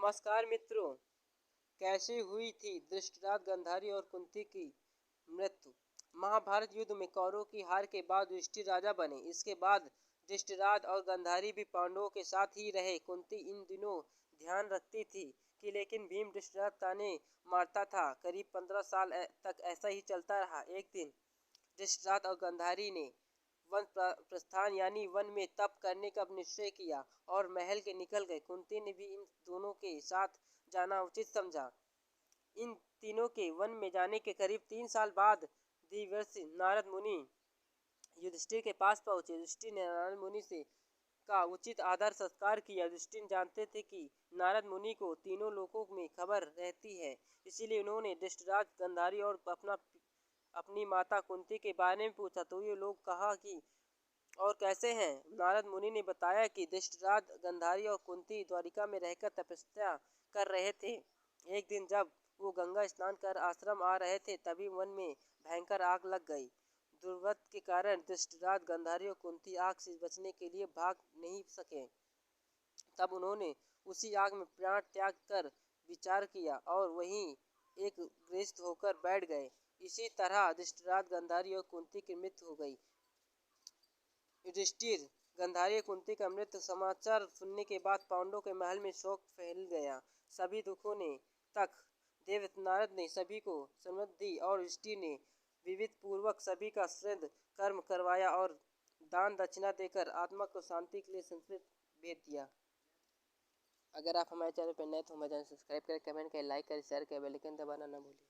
नमस्कार मित्रों, कैसे हुई थी धृतराष्ट्र, गांधारी और कुंती की मृत्यु। महाभारत युद्ध में कौरवों की हार के बाद युधिष्ठिर राजा बने। इसके बाद धृतराष्ट्र और गांधारी भी पांडवों के साथ ही रहे। कुंती इन दिनों ध्यान रखती थी कि लेकिन भीम धृतराष्ट्र ताने मारता था। करीब 15 साल तक ऐसा ही चलता रहा। एक दिन धृतराष्ट्र और गांधारी ने वन प्रस्थान यानी वन में तप करने का निश्चय किया और महल के निकल गए। कुंती ने भी इन दोनों के साथ जाना उचित समझा। इन तीनों के वन में जाने के करीब 3 साल बाद देवर्षि नारद मुनि युधिष्ठिर के पास पहुंचे। युधिष्ठिर ने नारद मुनि से का उचित आदर सत्कार किया। युधिष्ठिर जानते थे कि नारद मुनि को तीनों लोकों में खबर रहती है, इसीलिए उन्होंने धृतराष्ट्र, गांधारी और अपनी माता कुंती के बारे में पूछा। तो ये लोग कहा कि और कैसे हैं। नारद मुनि ने बताया कि धृतराष्ट्र, गांधारी और कुंती द्वारिका में रहकर तपस्या कर रहे थे। एक दिन जब वो गंगा स्नान कर आश्रम आ रहे थे, तभी वन में भयंकर आग लग गई। दुर्गंध के कारण धृतराष्ट्र, गांधारी और कुंती आग से बचने के लिए भाग नहीं सके। तब उन्होंने उसी आग में प्राण त्याग कर विचार किया और वहीं एक ग्रस्त होकर बैठ गए। इसी तरह धृतराष्ट्र, गांधारी और कुंती की मृत्यु हो गई। युधिष्ठिर, गांधारी और कुंती का मृत्यु समाचार सुनने के बाद पांडवों के महल में शोक फैल गया। सभी दुखों ने तक देवता नारद ने सभी को समृद्धि दी और युधिष्ठिर ने विविध पूर्वक सभी का श्राद्ध कर्म करवाया और दान दक्षिणा देकर आत्मा को शांति के लिए संस्कृत भेज दिया। अगर आप हमारे चैनल पर नए तो हमारे चैनल सब्सक्राइब करें, कमेंट करें, लाइक करें, शेयर करें, बेल आइकन दबाना न भूलें।